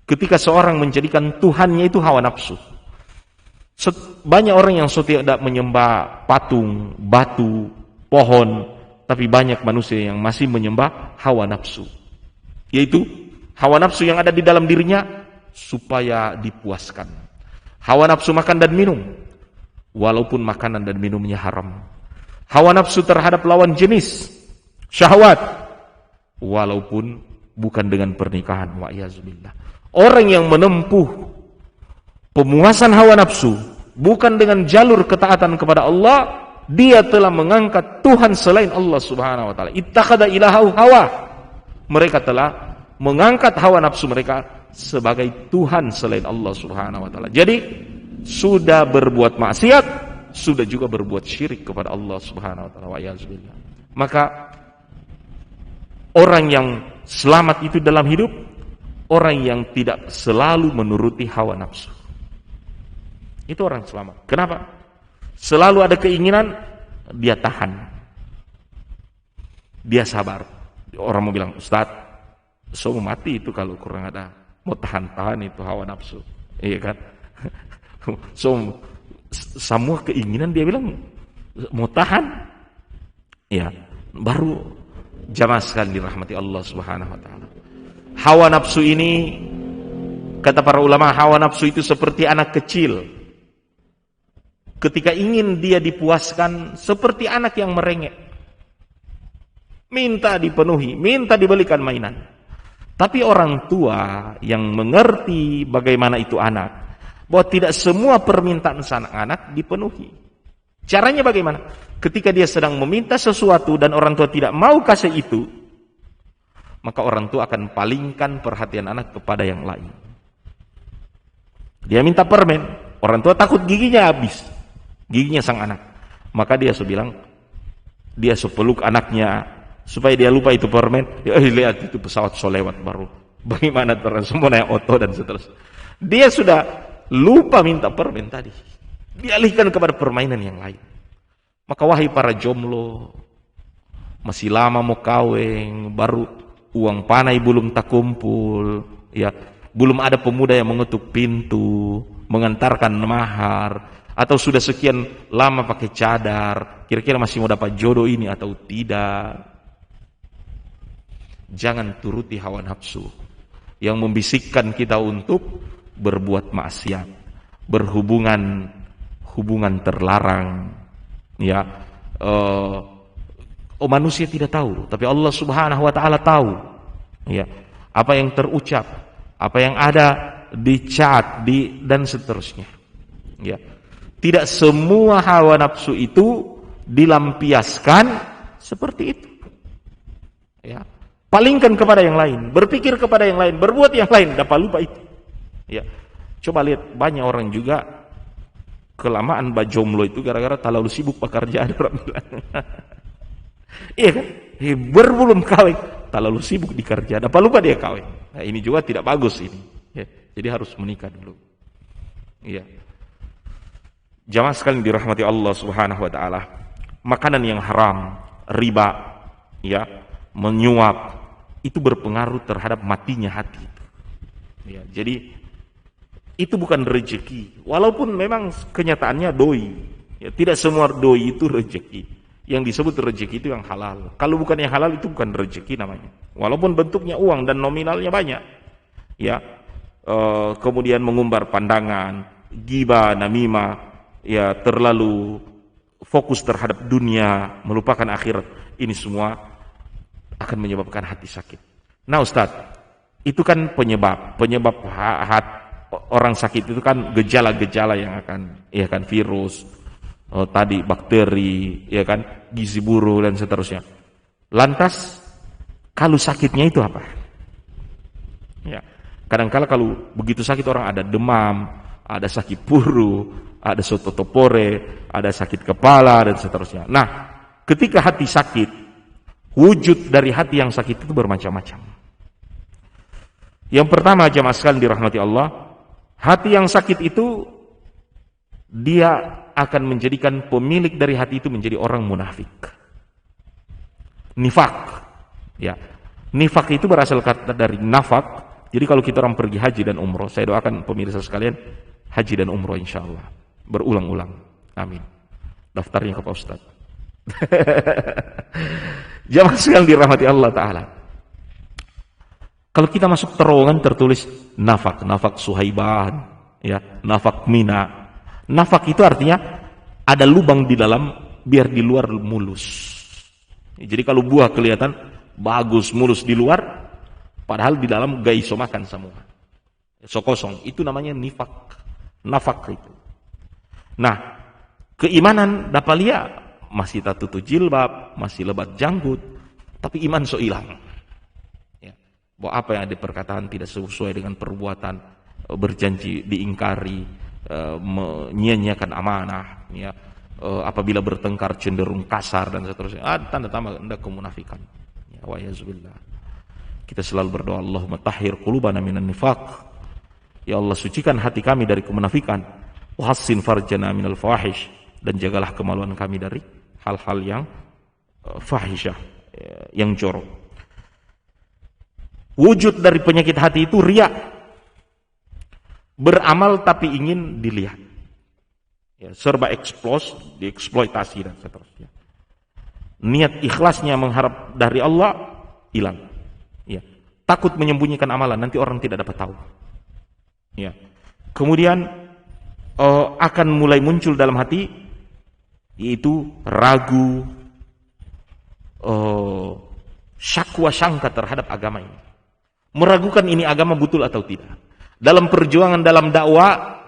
Ketika seorang menjadikan Tuhannya itu hawa nafsu. Banyak orang yang tidak menyembah patung, batu, pohon, tapi banyak manusia yang masih menyembah hawa nafsu. Yaitu hawa nafsu yang ada di dalam dirinya supaya dipuaskan. Hawa nafsu makan dan minum, walaupun makanan dan minumnya haram. Hawa nafsu terhadap lawan jenis, syahwat, walaupun bukan dengan pernikahan, wa'iyadzubillah. Orang yang menempuh pemuasan hawa nafsu bukan dengan jalur ketaatan kepada Allah, dia telah mengangkat Tuhan selain Allah Subhanahu wa taala. Ittakhadha ilahahu hawa. Mereka telah mengangkat hawa nafsu mereka sebagai Tuhan selain Allah Subhanahu wa taala. Jadi sudah berbuat maksiat, sudah juga berbuat syirik kepada Allah Subhanahu wa taala. Wa'iyadzubillah. Maka orang yang selamat itu dalam hidup, orang yang tidak selalu menuruti hawa nafsu. Itu orang selamat. Kenapa? Selalu ada keinginan, dia tahan. Dia sabar. Orang mau bilang, Ustaz, so mau mati itu kalau kurang ada. Mau tahan-tahan itu hawa nafsu. Iya kan? So, semua keinginan dia bilang, mau tahan. Ya, baru jamaah sekali dirahmati Allah Subhanahu wa taala. Hawa nafsu ini, kata para ulama, hawa nafsu itu seperti anak kecil. Ketika ingin dia dipuaskan, seperti anak yang merengek. Minta dipenuhi, minta dibelikan mainan. Tapi orang tua yang mengerti bagaimana itu anak, bahwa tidak semua permintaan sang anak dipenuhi. Caranya bagaimana? Ketika dia sedang meminta sesuatu dan orang tua tidak mau kasih itu, maka orang tua akan palingkan perhatian anak kepada yang lain. Dia minta permen, orang tua takut giginya habis, giginya sang anak. Maka dia bilang, dia sepeluk anaknya supaya dia lupa itu permen. Lihat itu pesawat lewat baru. Bagaimana terus semua naik oto dan seterusnya. Dia sudah lupa minta permen tadi. Dialihkan kepada permainan yang lain. Maka wahai para jomblo, masih lama mau kawin, baru uang panai belum tak kumpul, ya, belum ada pemuda yang mengetuk pintu, mengantarkan mahar, atau sudah sekian lama pakai cadar, kira-kira masih mau dapat jodoh ini atau tidak. Jangan turuti hawa nafsu yang membisikkan kita untuk berbuat maksiat, berhubungan terlarang, ya. Manusia tidak tahu, tapi Allah Subhanahu wa taala tahu, ya, apa yang terucap, apa yang ada di chat, dan seterusnya, ya. Tidak semua hawa nafsu itu dilampiaskan seperti itu, ya. Palingkan kepada yang lain, berpikir kepada yang lain, berbuat yang lain, dapat lupa itu, ya. Coba lihat, banyak orang juga kelamaan jomblo itu gara-gara terlalu sibuk pekerjaan, orang bilang. Iya kan? Belum kawin, terlalu sibuk di kerja, dapat lupa dia kawin. Nah, ini juga tidak bagus ini, ya. Jadi harus menikah dulu, iya. Jamaah sekalian dirahmati Allah Subhanahu wa taala, makanan yang haram, riba, ya, menyuap, itu berpengaruh terhadap matinya hati. Ya, jadi itu bukan rezeki, walaupun memang kenyataannya doi. Ya, tidak semua doi itu rezeki. Yang disebut rezeki itu yang halal. Kalau bukan yang halal itu bukan rezeki namanya. Walaupun bentuknya uang dan nominalnya banyak. Ya, kemudian mengumbar pandangan, ghibah, namimah, ya, terlalu fokus terhadap dunia, melupakan akhirat. Ini semua akan menyebabkan hati sakit. Nah Ustaz, itu kan penyebab orang sakit itu kan gejala-gejala yang akan, ya kan, virus, tadi bakteri, ya kan, gizi buruk dan seterusnya. Lantas kalau sakitnya itu apa? Ya, kadang-kala kalau begitu sakit orang ada demam, ada sakit paru, ada sototopore, ada sakit kepala dan seterusnya. Nah, ketika hati sakit, wujud dari hati yang sakit itu bermacam-macam. Yang pertama, jamaah sekalian dirahmati Allah, hati yang sakit itu dia akan menjadikan pemilik dari hati itu menjadi orang munafik. Nifak. Ya. Nifak itu berasal kata dari nafak. Jadi kalau kita orang pergi haji dan umroh, saya doakan pemirsa sekalian haji dan umroh insyaallah berulang-ulang. Amin. Daftarnya ke Pak Ustaz. Jamaah sekalian dirahmati Allah Ta'ala, kalau kita masuk terowongan tertulis nafak Suhaibah, ya, nafak Mina. Nafak itu artinya ada lubang di dalam biar di luar mulus. Jadi kalau buah kelihatan bagus mulus di luar, padahal di dalam gak iso makan semua, so kosong. Itu namanya nafak itu. Nah, keimanan dapalia masih tak tutup jilbab, masih lebat janggut, tapi iman so hilang. Ya. Bahwa apa yang ada perkataan tidak sesuai dengan perbuatan, berjanji diingkari, menyia-nyiakan amanah, ya. Apabila bertengkar cenderung kasar dan seterusnya. Tanda-tanda kemunafikan. Ya, wa yazubillah. Kita selalu berdoa, Allahumma tahhir qulubana minan nifaq. Ya Allah, sucikan hati kami dari kemunafikan. Wa hassin farjana minal fawahish, dan jagalah kemaluan kami dari hal-hal yang fahisyah, yang jorok. Wujud dari penyakit hati itu riya, beramal tapi ingin dilihat, ya, serba dieksploitasi dan seterusnya. Niat ikhlasnya mengharap dari Allah hilang, ya. Takut menyembunyikan amalan, nanti orang tidak dapat tahu, ya. Kemudian akan mulai muncul dalam hati yaitu ragu, syakwa sangka terhadap agama ini, meragukan ini agama betul atau tidak. Dalam perjuangan dalam dakwah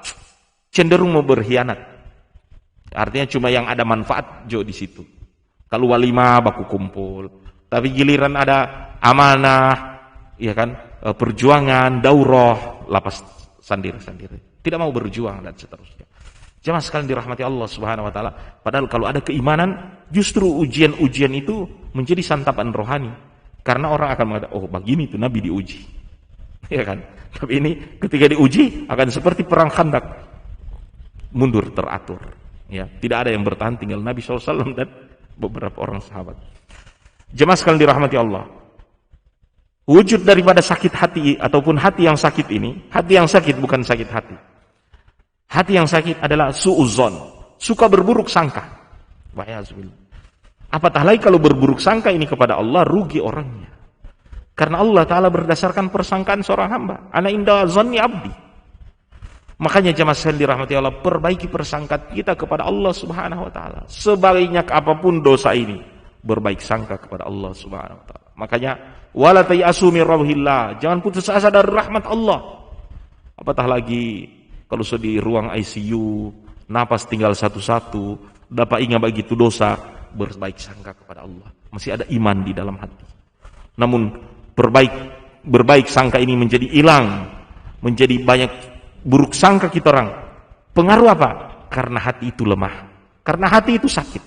cenderung mau berkhianat, artinya cuma yang ada manfaat jo di situ. Kalau walimah baku kumpul, tapi giliran ada amanah, ya kan, perjuangan daurah lapas sendiri, tidak mau berjuang dan seterusnya. Jemaah sekalian dirahmati Allah Subhanahu wa taala, padahal kalau ada keimanan, justru ujian-ujian itu menjadi santapan rohani. Karena orang akan mengatakan, oh begini itu Nabi diuji. Ya kan? Tapi ini ketika diuji akan seperti perang Khandak, mundur teratur. Ya, tidak ada yang bertahan, tinggal Nabi SAW dan beberapa orang sahabat. Jemaah sekalian dirahmati Allah. Wujud daripada sakit hati ataupun hati yang sakit ini, hati yang sakit bukan sakit hati. Hati yang sakit adalah su'uzon, suka berburuk sangka. Wa'azubillah. Apatah lagi kalau berburuk sangka ini kepada Allah, rugi orangnya. Karena Allah Ta'ala berdasarkan persangkaan seorang hamba. Ana inda zanni abdi. Makanya jemaah sekalian dirahmati Allah, perbaiki persangkaan kita kepada Allah Subhanahu wa taala. Sebanyak apapun dosa ini, berbaik sangka kepada Allah Subhanahu wa taala. Makanya wala tayasu min rauhillah, jangan putus asa dari rahmat Allah. Apatah lagi kalau sedih ruang ICU, napas tinggal satu-satu, dapat ingat begitu dosa, berbaik sangka kepada Allah. Masih ada iman di dalam hati. Namun berbaik sangka ini menjadi hilang, menjadi banyak buruk sangka kita orang. Pengaruh apa? Karena hati itu lemah. Karena hati itu sakit.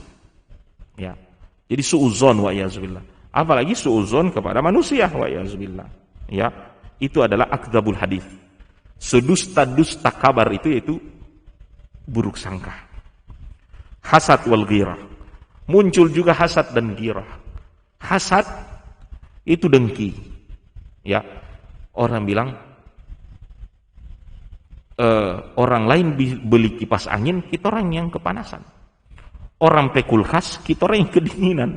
Ya. Jadi su'uzon wa iyazubillah. Apalagi su'uzon kepada manusia wa iyazubillah. Ya. Itu adalah akdzabul hadis. Sedusta-dusta kabar itu yaitu buruk sangka. Hasad wal ghirah. Muncul juga hasad dan ghirah. Hasad itu dengki. Ya. Orang bilang orang lain beli kipas angin, kita orang yang kepanasan. Orang kulkas, kita orang yang kedinginan.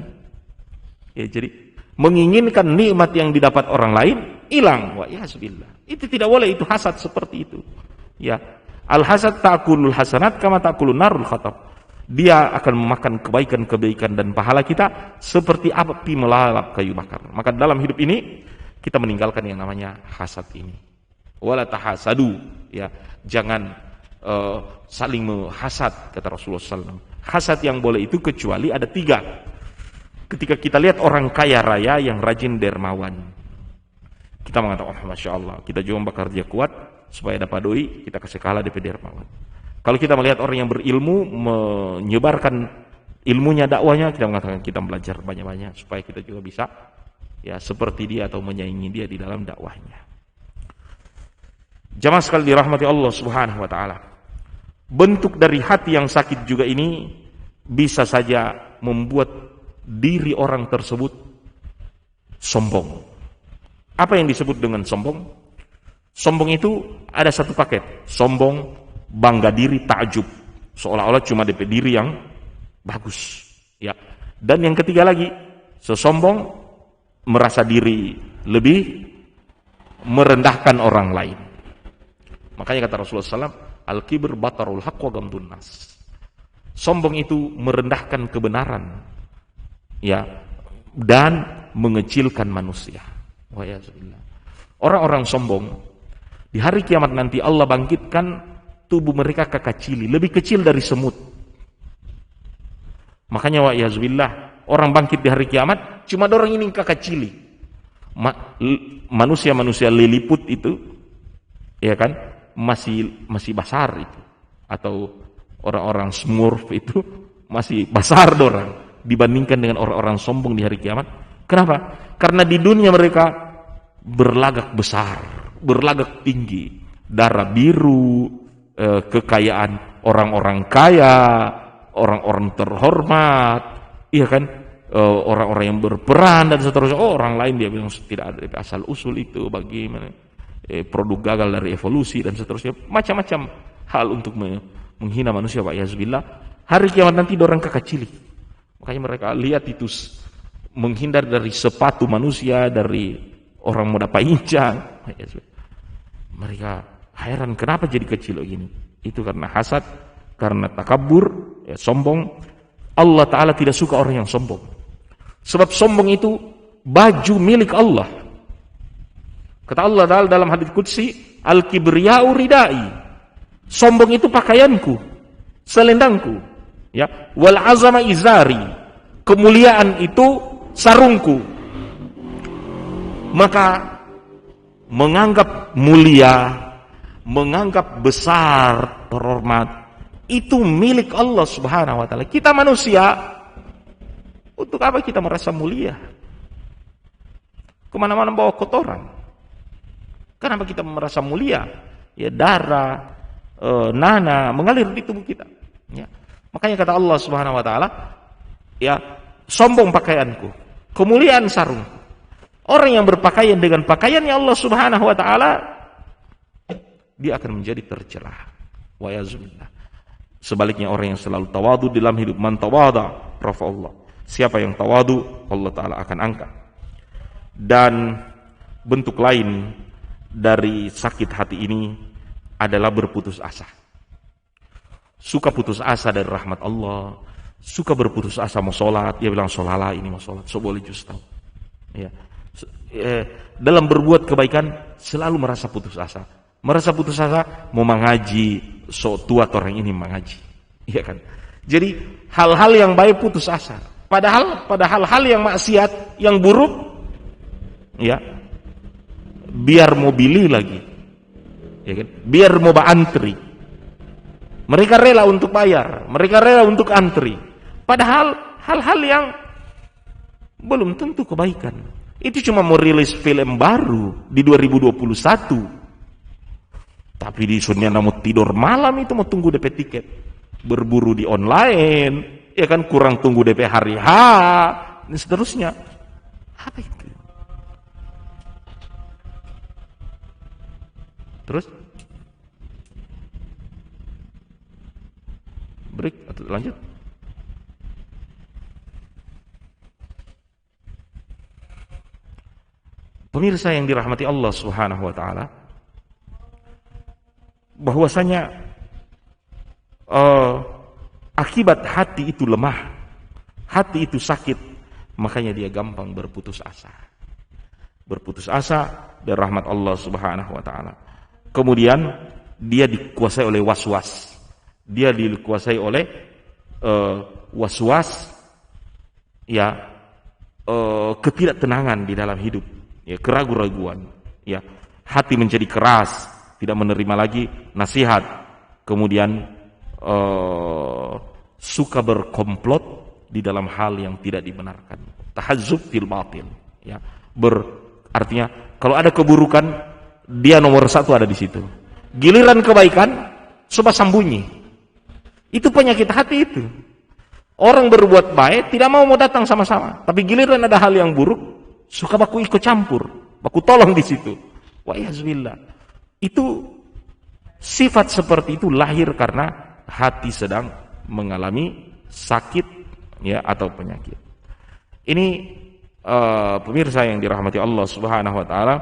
Ya, jadi menginginkan nikmat yang didapat orang lain hilang. Wa yahzubillah. Itu tidak boleh, itu hasad seperti itu. Ya, al hasad ta'kulul hasanat kama ta'kulun narul khatab. Dia akan memakan kebaikan-kebaikan dan pahala kita seperti api melalap kayu bakar. Maka dalam hidup ini kita meninggalkan yang namanya hasad ini. Wala tahasadu, ya, jangan saling menghasad, kata Rasulullah SAW. Hasad yang boleh itu kecuali ada 3. Ketika kita lihat orang kaya raya yang rajin dermawan, kita mengatakan, oh masya Allah, kita juga bekerja kuat supaya dapat doi, kita kasih kalah DP dermawan. Kalau kita melihat orang yang berilmu menyebarkan ilmunya, dakwanya, kita mengatakan kita belajar banyak-banyak supaya kita juga bisa ya seperti dia atau menyaingi dia di dalam dakwahnya. Jamaah sekali dirahmati Allah Subhanahu wa taala. Bentuk dari hati yang sakit juga ini bisa saja membuat diri orang tersebut sombong. Apa yang disebut dengan sombong? Sombong itu ada satu paket. Sombong, bangga diri, takjub. Seolah-olah cuma DP diri yang bagus. Ya. Dan yang ketiga lagi, sesombong merasa diri lebih merendahkan orang lain. Makanya kata Rasulullah SAW, al-kibr batarul haqq wa ghamdun nas. Sombong itu merendahkan kebenaran, ya, dan mengecilkan manusia. Orang-orang sombong di hari kiamat nanti Allah bangkitkan tubuh mereka kekecili, lebih kecil dari semut. Makanya wa yazubillah, orang bangkit di hari kiamat cuma orang ini kekecili. Manusia-manusia liliput itu, ya kan? Masih besar itu, atau orang-orang smurf itu masih besar dorang dibandingkan dengan orang-orang sombong di hari kiamat. Kenapa? Karena di dunia mereka berlagak besar, berlagak tinggi, darah biru, kekayaan orang-orang kaya, orang-orang terhormat, iya kan, orang-orang yang berperan dan seterusnya. Orang lain dia bilang tidak ada asal usul itu, bagaimana produk gagal dari evolusi dan seterusnya, macam-macam hal untuk menghina manusia. Wa yazbillah, hari kiamat nanti dorang kekecili. Makanya mereka lihat itu menghindar dari sepatu manusia, dari orang mau dapat injang. Mereka heran kenapa jadi kecil begini. Itu karena hasad, karena takabur, ya, sombong. Allah Ta'ala tidak suka orang yang sombong. Sebab sombong itu baju milik Allah. Kata Allah Ta'ala dalam hadits qudsi, al-kibriya'u ridai. Sombong itu pakaianku, selendangku. Ya, wal azama izari. Kemuliaan itu sarungku. Maka menganggap mulia, menganggap besar, terhormat, itu milik Allah Subhanahu wa taala. Kita manusia, untuk apa kita merasa mulia? Kemana-mana bawa kotoran. Kenapa kita merasa mulia? Ya, darah, nanah mengalir di tubuh kita. Ya. Makanya kata Allah Subhanahu wa taala, ya, sombong pakaianku, kemuliaan sarungku. Orang yang berpakaian dengan pakaiannya Allah Subhanahu wa taala, dia akan menjadi tercela. Wa yazubillah. Sebaliknya orang yang selalu tawadu dalam hidup, man tawada rafa'allah. Siapa yang tawadu, Allah taala akan angkat. Dan bentuk lain dari sakit hati ini adalah berputus asa. Suka putus asa dari rahmat Allah, suka berputus asa mau sholat, dia bilang sholalah ini mau sholat, so boleh justru. Ya. Dalam berbuat kebaikan selalu merasa putus asa. Merasa putus asa mau mengaji, so tua orang ini mengaji. Iya kan? Jadi hal-hal yang baik putus asa. Padahal pada hal-hal yang maksiat, yang buruk, ya, biar mau beli lagi, ya kan? Biar mau antri, mereka rela untuk bayar, mereka rela untuk antri. Padahal hal-hal yang belum tentu kebaikan. Itu cuma mau rilis film baru di 2021. Tapi di Sunia mau tidur malam itu mau tunggu DP tiket. Berburu di online, ya kan, kurang tunggu DP hari H, dan seterusnya. Apa itu? Terus? Break atau lanjut? Pemirsa yang dirahmati Allah Subhanahu wa taala, bahwasanya akibat hati itu lemah, hati itu sakit, makanya dia gampang berputus asa. Berputus asa dari rahmat Allah Subhanahu wa taala. Kemudian dia dikuasai oleh was-was. Dia dikuasai oleh was-was, ya, ketidaktenangan di dalam hidup, ya, keraguan-raguan, ya, hati menjadi keras, tidak menerima lagi nasihat, kemudian suka berkomplot di dalam hal yang tidak dibenarkan, tahazzub fil batil, ya, artinya kalau ada keburukan dia nomor satu ada di situ, giliran kebaikan coba sembunyi. Itu penyakit hati itu. Orang berbuat baik tidak mau datang sama-sama, tapi giliran ada hal yang buruk suka baku ikut campur, baku tolong di situ. Wa yazbillah. Itu sifat seperti itu lahir karena hati sedang mengalami sakit, ya, atau penyakit. Ini pemirsa yang dirahmati Allah Subhanahu wa taala,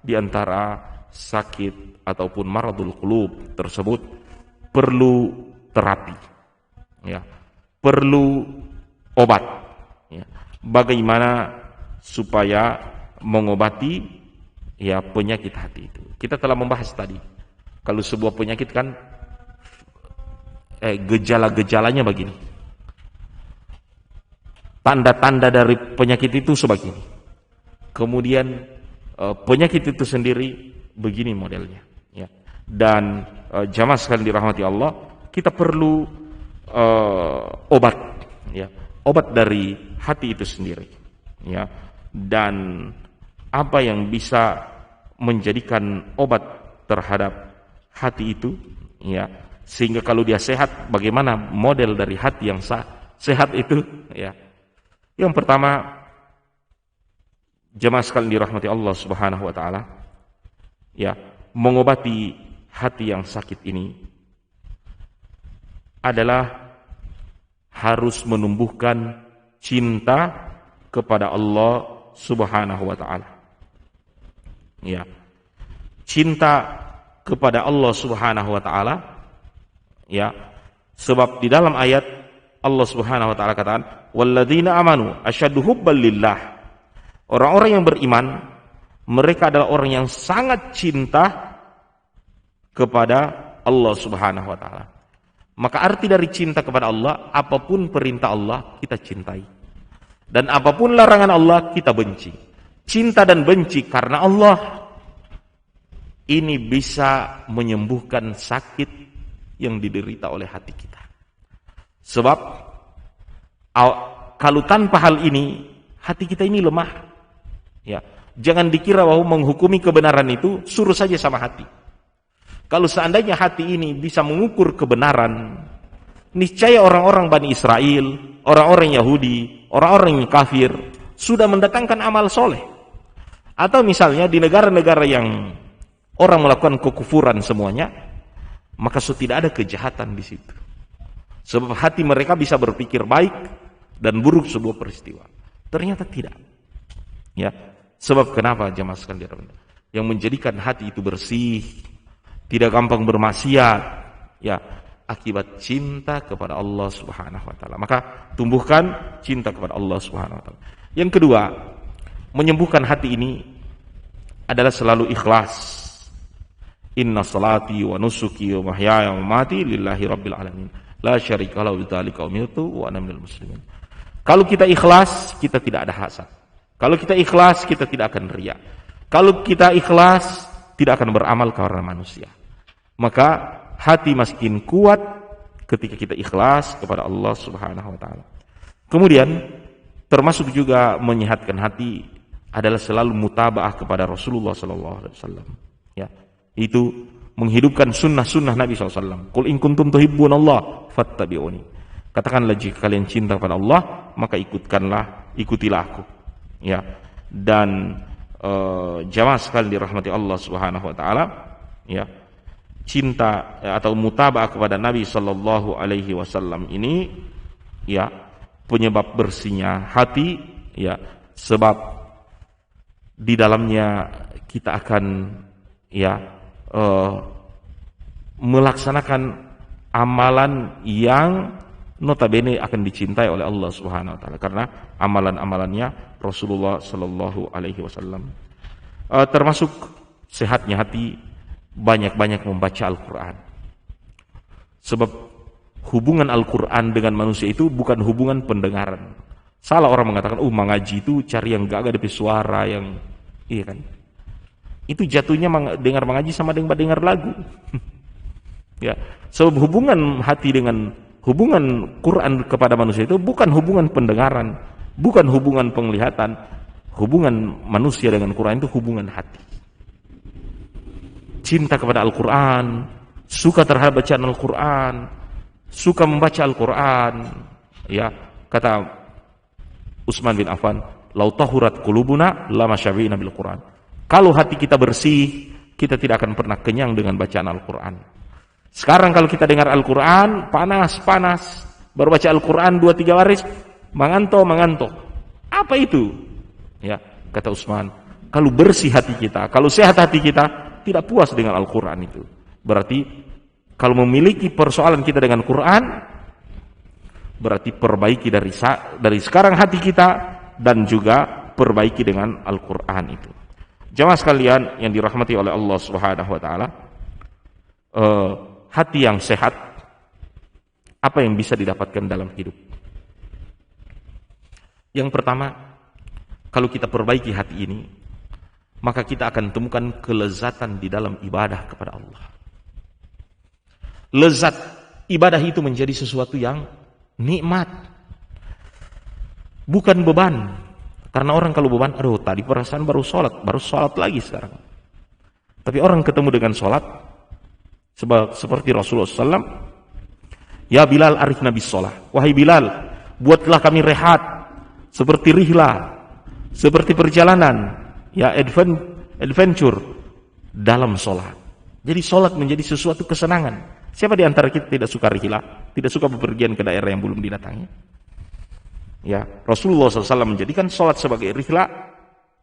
di antara sakit ataupun maradul qulub tersebut perlu terapi, ya, perlu obat, ya. Bagaimana supaya mengobati, ya, penyakit hati itu? Kita telah membahas tadi, kalau sebuah penyakit kan gejala-gejalanya begini, tanda-tanda dari penyakit itu sebegini, kemudian penyakit itu sendiri begini modelnya, ya. Dan jamaah sekalian dirahmati Allah, kita perlu obat, ya, obat dari hati itu sendiri, ya. Dan apa yang bisa menjadikan obat terhadap hati itu, ya, sehingga kalau dia sehat, bagaimana model dari hati yang sehat itu, ya. Yang pertama, jemaah sekalian dirahmati Allah Subhanahu wa taala, ya, mengobati hati yang sakit ini adalah harus menumbuhkan cinta kepada Allah Subhanahu wa taala. Ya. Cinta kepada Allah Subhanahu wa taala, ya. Sebab di dalam ayat Allah Subhanahu wa taala katakan, "Walladzina amanu asyaddu hubban lillah." Orang-orang yang beriman, mereka adalah orang yang sangat cinta kepada Allah Subhanahu wa taala. Maka arti dari cinta kepada Allah, apapun perintah Allah kita cintai, dan apapun larangan Allah kita benci. Cinta dan benci karena Allah ini bisa menyembuhkan sakit yang diderita oleh hati kita. Sebab kalau tanpa hal ini hati kita ini lemah, ya. Jangan dikira bahwa menghukumi kebenaran itu suruh saja sama hati. Kalau seandainya hati ini bisa mengukur kebenaran, niscaya orang-orang Bani Israel, orang-orang Yahudi, orang-orang yang kafir sudah mendatangkan amal soleh. Atau misalnya di negara-negara yang orang melakukan kekufuran semuanya, maka tidak ada kejahatan di situ. Sebab hati mereka bisa berpikir baik dan buruk sebuah peristiwa. Ternyata tidak. Ya, sebab kenapa jemaah sekalian? Yang menjadikan hati itu bersih, tidak gampang bermaksiat, ya, akibat cinta kepada Allah Subhanahu wa taala. Maka tumbuhkan cinta kepada Allah Subhanahu wa taala. Yang kedua, menyembuhkan hati ini adalah selalu ikhlas. Inna salati wa nusuki wa mahyaya wa mamati lillahi rabbil alamin. La syarika lahu bidzalika umirtu wa ana minal muslimin. Kalau kita ikhlas, kita tidak ada hasad. Kalau kita ikhlas, kita tidak akan riya. Kalau kita ikhlas, tidak akan beramal karena manusia. Maka hati makin kuat ketika kita ikhlas kepada Allah Subhanahu wa taala. Kemudian termasuk juga menyehatkan hati adalah selalu mutabaah kepada Rasulullah sallallahu alaihi wasallam. Ya, itu menghidupkan sunnah-sunnah Nabi SAW. Qul in kuntum tuhibbunallah fattabi'uni. Katakanlah jika kalian cinta kepada Allah, maka ikutilah aku. Ya. Dan jamaah sekalian dirahmati Allah Subhanahu wa taala, ya. Cinta atau mutaba'ah kepada Nabi sallallahu alaihi wasallam ini, ya, penyebab bersihnya hati, ya, sebab di dalamnya kita akan, ya, melaksanakan amalan yang notabene akan dicintai oleh Allah Subhanahu wa taala karena amalan-amalannya Rasulullah sallallahu alaihi wasallam. Termasuk sehatnya hati, banyak-banyak membaca Al-Qur'an. Sebab hubungan Al-Qur'an dengan manusia itu bukan hubungan pendengaran. Salah orang mengatakan, mengaji itu cari yang gagah dari suara yang, iya kan? Itu jatuhnya dengar mengaji sama dengan dengar lagu. Ya, sebab hubungan hati dengan hubungan Quran kepada manusia itu bukan hubungan pendengaran, bukan hubungan penglihatan. Hubungan manusia dengan Quran itu hubungan hati. Cinta kepada Al-Quran, suka terhadap bacaan Al-Quran, suka membaca Al-Quran. Ya, kata Utsman bin Affan, "Lau tahurat qulubuna lama syabi'na bil Quran." Kalau hati kita bersih, kita tidak akan pernah kenyang dengan bacaan Al-Quran. Sekarang kalau kita dengar Al-Quran, panas, baru baca Al-Quran 2-3 baris, mengantuk. Apa itu? Ya, kata Utsman, kalau bersih hati kita, kalau sehat hati kita, tidak puas dengan Al-Quran itu. Berarti, kalau memiliki persoalan kita dengan Quran, berarti perbaiki dari sekarang hati kita, dan juga perbaiki dengan Al-Quran itu. Jamaah sekalian yang dirahmati oleh Allah Subhanahu wa taala, hati yang sehat, apa yang bisa didapatkan dalam hidup? Yang pertama, kalau kita perbaiki hati ini, maka kita akan temukan kelezatan di dalam ibadah kepada Allah. Lezat ibadah itu menjadi sesuatu yang nikmat, bukan beban. Karena orang kalau beban, tadi perasaan baru sholat lagi sekarang. Tapi orang ketemu dengan sholat, seperti Rasulullah SAW, ya Bilal arifna bis sholat. Wahai Bilal, buatlah kami rehat, seperti rihlah, seperti perjalanan, ya adventure dalam sholat. Jadi sholat menjadi sesuatu kesenangan. Siapa di antara kita tidak suka rihlah, tidak suka bepergian ke daerah yang belum didatangi? Ya, Rasulullah SAW menjadikan sholat sebagai rihlah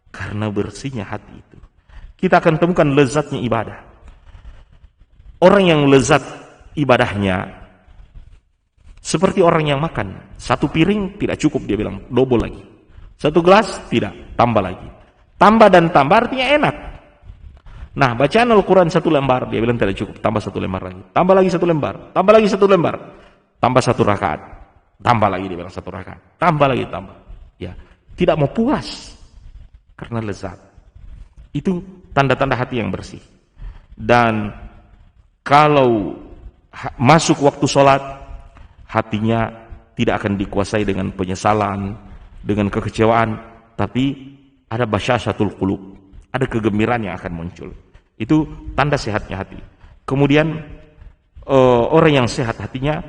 karena bersihnya hati itu. Kita akan temukan lezatnya ibadah. Orang yang lezat ibadahnya seperti orang yang makan. Satu piring tidak cukup, dia bilang double lagi. Satu gelas tidak, tambah lagi. Tambah dan tambah artinya enak. Nah, bacaan Al-Quran 1 lembar, dia bilang tidak cukup, tambah 1 lembar lagi. Tambah lagi 1 lembar, tambah lagi 1 lembar. Tambah 1 rakaat. Tambah lagi, dia bilang 1 rakaat. Tambah lagi, tambah. Ya, tidak mau puas karena lezat. Itu tanda-tanda hati yang bersih. Dan kalau masuk waktu sholat, hatinya tidak akan dikuasai dengan penyesalan, dengan kekecewaan, tapi ada basyasatul qulub, ada kegembiraan yang akan muncul. Itu tanda sehatnya hati. Kemudian orang yang sehat hatinya,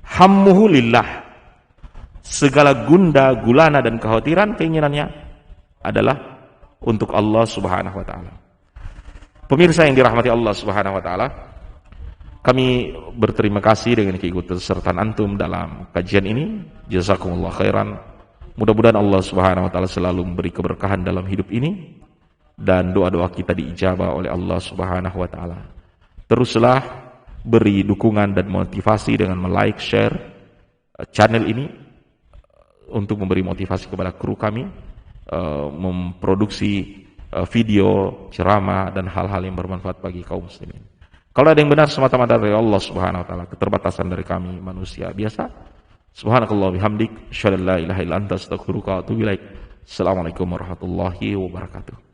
Hammuhu lillah. Segala gunda, gulana dan kekhawatiran, keinginannya adalah untuk Allah Subhanahu wa taala. Pemirsa yang dirahmati Allah Subhanahu wa taala, kami berterima kasih dengan keikutsertaan antum dalam kajian ini. Jazakumullah khairan. Mudah-mudahan Allah Subhanahu wa taala selalu memberi keberkahan dalam hidup ini dan doa-doa kita diijabah oleh Allah Subhanahu wa taala. Teruslah beri dukungan dan motivasi dengan like, share channel ini untuk memberi motivasi kepada kru kami memproduksi video, ceramah dan hal-hal yang bermanfaat bagi kaum muslimin. Kalau ada yang benar semata-mata dari Allah Subhanahu wa taala, keterbatasan dari kami manusia biasa. Subhanakallah bihamdik, asyhadu an la ilaha illa anta, astaghfiruka wa atubu ilaik. Assalamualaikum warahmatullahi wabarakatuh.